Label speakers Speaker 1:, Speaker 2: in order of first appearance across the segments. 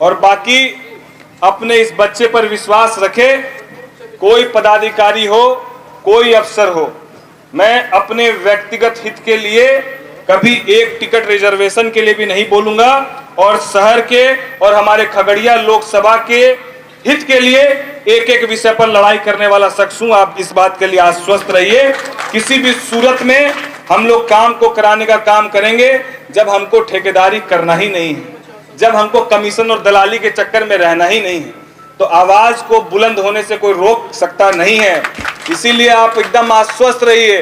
Speaker 1: और बाकी अपने इस बच्चे पर विश्वास रखे। कोई पदाधिकारी हो, कोई अफसर हो, मैं अपने व्यक्तिगत हित के लिए कभी एक टिकट रिजर्वेशन के लिए भी नहीं बोलूंगा और शहर के और हमारे खगड़िया लोकसभा के हित के लिए एक एक विषय पर लड़ाई करने वाला शख्स हूं। आप इस बात के लिए आश्वस्त रहिए। किसी भी सूरत में हम लोग काम को कराने का काम करेंगे जब हमको ठेकेदारी करना ही नहीं है, जब हमको कमीशन और दलाली के चक्कर में रहना ही नहीं है, तो आवाज को बुलंद होने से कोई रोक सकता नहीं है। इसीलिए आप एकदम आश्वस्त रहिए।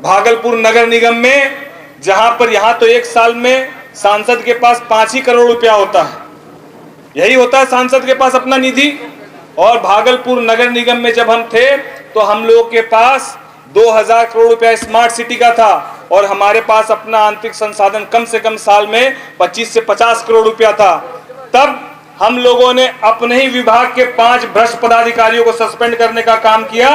Speaker 1: भागलपुर नगर निगम में जहां पर यहां तो एक साल में सांसद के पास 5 ही करोड़ रुपया होता है, यही होता है सांसद के पास अपना निधि। और भागलपुर नगर निगम में जब हम थे तो हम लोग के पास 2000 करोड़ रुपया स्मार्ट सिटी का था और हमारे पास अपना आंतरिक संसाधन कम से कम साल में 25 से 50 करोड़ रुपया था। तब हम लोगों ने अपने ही विभाग के 5 भ्रष्ट पदाधिकारियों को सस्पेंड करने का काम किया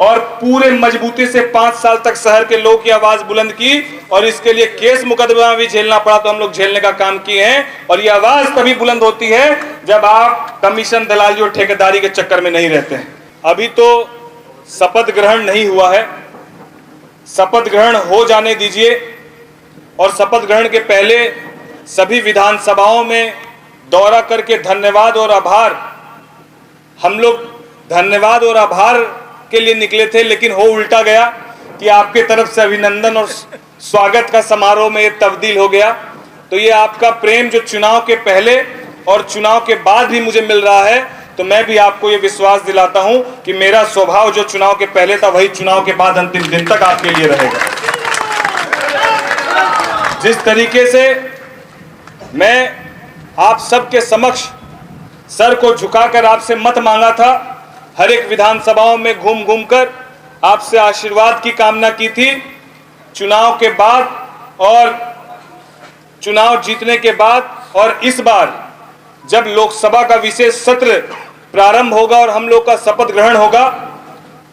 Speaker 1: और पूरे मजबूती से 5 साल तक शहर के लोगों की आवाज बुलंद की और इसके लिए केस मुकदमा भी झेलना पड़ा तो हम लोग झेलने का काम किए हैं। और ये आवाज तभी बुलंद होती है जब आप कमीशन, दलाली और ठेकेदारी के चक्कर में नहीं रहते हैं। अभी तो शपथ ग्रहण नहीं हुआ है, शपथ ग्रहण हो जाने दीजिए। और शपथ ग्रहण के पहले सभी विधानसभाओं में दौरा करके धन्यवाद और आभार, हम लोग धन्यवाद और आभार के लिए निकले थे, लेकिन हो उल्टा गया कि आपके तरफ से अभिनंदन और स्वागत का समारोह में ये तब्दील हो गया। तो ये आपका प्रेम जो चुनाव के पहले और चुनाव के बाद भी मुझे मिल रहा है, तो मैं भी आपको ये विश्वास दिलाता हूं कि मेरा स्वभाव जो चुनाव के पहले था वही चुनाव के बाद अंतिम दिन तक आपके लिए रहेगा। जिस तरीके से मैं आप सबके समक्ष सर को झुकाकर आपसे मत मांगा था, हर एक विधानसभाओं में घूम घूम कर आपसे आशीर्वाद की कामना की थी, चुनाव के बाद और चुनाव जीतने के बाद और इस बार जब लोकसभा का विशेष सत्र प्रारंभ होगा और हम लोग का शपथ ग्रहण होगा,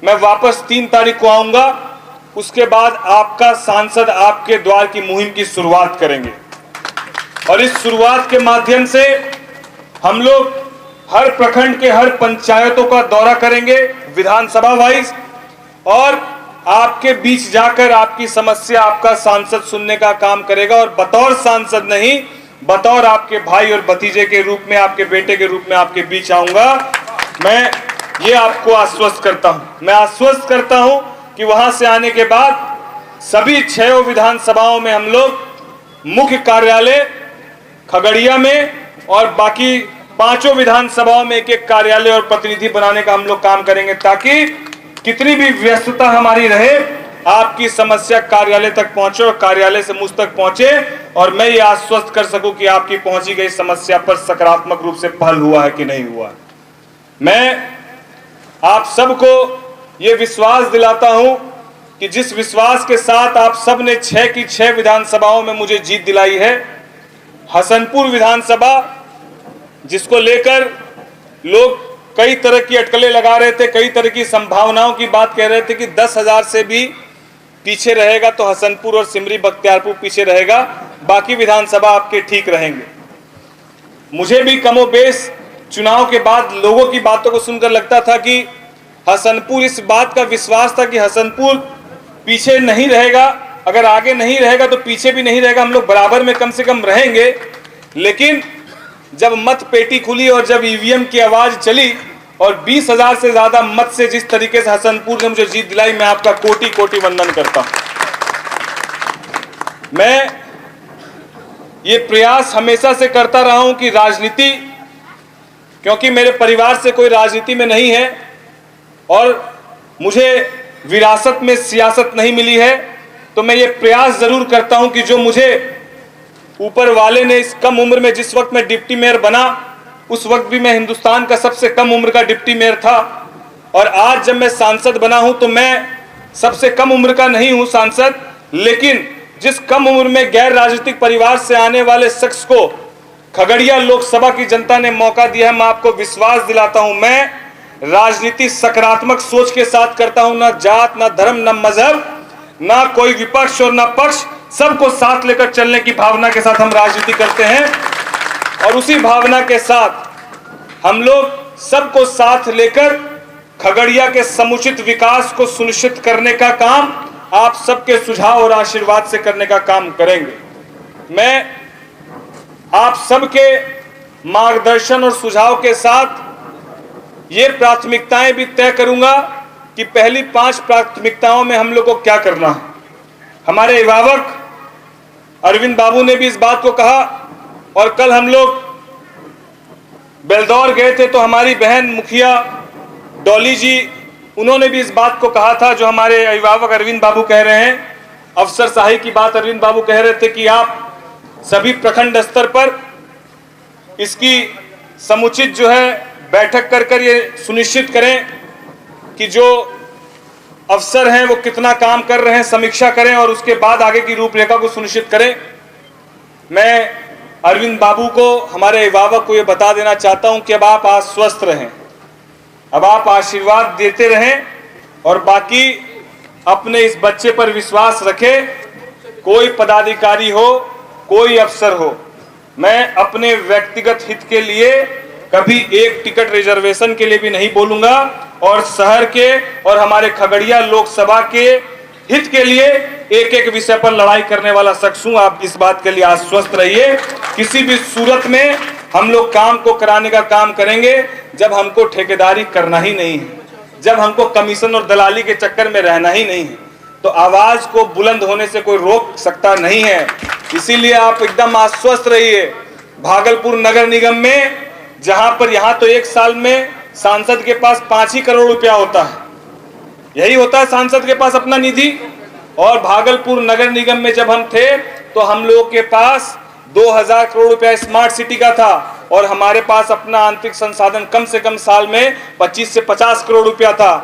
Speaker 1: मैं वापस 3 तारीख को आऊंगा। उसके बाद आपका सांसद आपके द्वार की मुहिम की शुरुआत करेंगे और इस शुरुआत के माध्यम से हम लोग हर प्रखंड के हर पंचायतों का दौरा करेंगे विधानसभा वाइज और आपके बीच जाकर आपकी समस्या आपका सांसद सुनने का काम करेगा। और बतौर सांसद नहीं, बतौर आपके भाई और भतीजे के रूप में, आपके बेटे के रूप में आपके बीच आऊंगा। मैं ये आपको आश्वस्त करता हूं। मैं आश्वस्त करता हूं कि वहां से आने के बाद सभी 6 विधानसभाओं में हम लोग मुख्य कार्यालय खगड़िया में और बाकी 5 विधानसभाओं में एक कार्यालय और प्रतिनिधि बनाने का हम लोग काम करेंगे, ताकि कितनी भी व्यस्तता हमारी रहे, आपकी समस्या कार्यालय तक पहुंचे और कार्यालय से मुझ तक पहुंचे और मैं ये आश्वस्त कर सकूं कि आपकी पहुंची गई समस्या पर सकारात्मक रूप से पहल हुआ है कि नहीं हुआ है। मैं आप सबको ये विश्वास दिलाता हूं कि जिस विश्वास के साथ आप सब ने 6 की 6 विधानसभाओं में मुझे जीत दिलाई है, हसनपुर विधानसभा जिसको लेकर लोग कई तरह की अटकलें लगा रहे थे, कई तरह की संभावनाओं की बात कह रहे थे कि 10,000 से भी पीछे रहेगा तो हसनपुर और सिमरी बख्तियारपुर पीछे रहेगा, बाकी विधानसभा आपके ठीक रहेंगे। मुझे भी कमोबेश चुनाव के बाद लोगों की बातों को सुनकर लगता था कि हसनपुर, इस बात का विश्वास था कि हसनपुर पीछे नहीं रहेगा, अगर आगे नहीं रहेगा तो पीछे भी नहीं रहेगा, हम लोग बराबर में कम से कम रहेंगे। लेकिन जब मत पेटी खुली और जब ईवीएम की आवाज चली और 20,000 से ज्यादा मत से जिस तरीके से हसनपुर ने मुझे जीत दिलाई, मैं आपका कोटि कोटि वंदन करता हूं। मैं ये प्रयास हमेशा से करता रहा हूं कि राजनीति, क्योंकि मेरे परिवार से कोई राजनीति में नहीं है और मुझे विरासत में सियासत नहीं मिली है, तो मैं ये प्रयास जरूर करता हूं कि जो मुझे ऊपर वाले ने इस कम उम्र में, जिस वक्त मैं डिप्टी मेयर बना उस वक्त भी मैं हिंदुस्तान का सबसे कम उम्र का डिप्टी मेयर था, और आज जब मैं सांसद बना हूं तो मैं सबसे कम उम्र का नहीं हूं सांसद, लेकिन जिस कम उम्र में गैर राजनीतिक परिवार से आने वाले शख्स को खगड़िया लोकसभा की जनता ने मौका दिया है, मैं आपको विश्वास दिलाता हूं, मैं राजनीति सकारात्मक सोच के साथ करता हूं, ना जात, ना धर्म, ना मजहब, ना कोई विपक्ष और ना पक्ष, सबको साथ लेकर चलने की भावना के साथ हम राजनीति करते हैं। और उसी भावना के साथ हम लोग सबको साथ लेकर खगड़िया के समुचित विकास को सुनिश्चित करने का काम आप सबके सुझाव और आशीर्वाद से करने का काम करेंगे। मैं आप सबके मार्गदर्शन और सुझाव के साथ ये प्राथमिकताएं भी तय करूंगा कि पहली 5 प्राथमिकताओं में हम लोग को क्या करना है। हमारे अभिभावक अरविंद बाबू ने भी इस बात को कहा और कल हम लोग बेलदौर गए थे तो हमारी बहन मुखिया डॉली जी, उन्होंने भी इस बात को कहा था जो हमारे अभिभावक अरविंद बाबू कह रहे हैं। अफसरशाही की बात अरविंद बाबू कह रहे थे कि आप सभी प्रखंड स्तर पर इसकी समुचित जो है बैठक कर ये सुनिश्चित करें कि जो अफसर हैं वो कितना काम कर रहे हैं, समीक्षा करें और उसके बाद आगे की रूपरेखा को सुनिश्चित करें। मैं अरविंद बाबू को, हमारे अभिभावक को ये बता देना चाहता हूं कि अब आप आश्वस्त रहें, अब आप आशीर्वाद देते रहें और बाकी अपने इस बच्चे पर विश्वास रखें। कोई पदाधिकारी हो, कोई अफसर हो, मैं अपने व्यक्तिगत हित के लिए कभी एक टिकट रिजर्वेशन के लिए भी नहीं बोलूंगा और शहर के और हमारे खगड़िया लोकसभा के हित के लिए एक एक विषय पर लड़ाई करने वाला शख्स हूं। आप इस बात के लिए आश्वस्त रहिए। किसी भी सूरत में हम लोग काम को कराने का काम करेंगे जब हमको ठेकेदारी करना ही नहीं है, जब हमको कमीशन और दलाली के चक्कर में रहना ही नहीं है, तो आवाज को बुलंद होने से कोई रोक सकता नहीं है। इसीलिए आप एकदम आश्वस्त रहिए। भागलपुर नगर निगम में जहां पर यहां तो एक साल में सांसद के पास 5 ही करोड़ रुपया होता है, यही होता है सांसद के पास अपना निधि। और भागलपुर नगर निगम में जब हम थे तो हम लोगों के पास 2000 करोड़ रुपया स्मार्ट सिटी का था और हमारे पास अपना आंतरिक संसाधन कम से कम साल में 25 से 50 करोड़ रुपया था।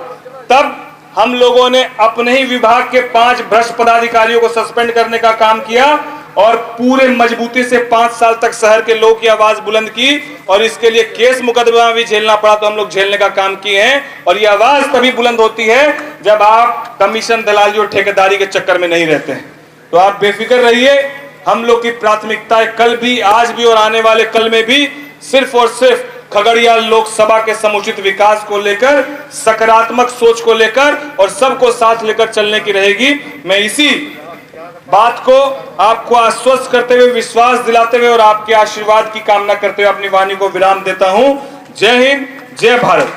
Speaker 1: तब हम लोगों ने अपने ही विभाग के 5 भ्रष्ट पदाधिकारियों को सस्पेंड करने का काम किया और पूरे मजबूती से 5 साल तक शहर के लोगों की आवाज बुलंद की और इसके लिए केस मुकदमा भी झेलना पड़ा तो हम लोग झेलने का काम किए हैं। और ये आवाज तभी बुलंद होती है जब आप कमीशन, दलाली और ठेकेदारी के चक्कर में नहीं रहते हैं। तो आप बेफिक्र रहिए। हम लोग की प्राथमिकताएं कल भी, आज भी और आने वाले कल में भी सिर्फ और सिर्फ खगड़िया लोकसभा के समुचित विकास को लेकर, सकारात्मक सोच को लेकर और सबको साथ लेकर चलने की रहेगी। मैं इसी बात को आपको आश्वस्त करते हुए, विश्वास दिलाते हुए और आपके आशीर्वाद की कामना करते हुए अपनी वाणी को विराम देता हूं। जय हिंद, जय भारत।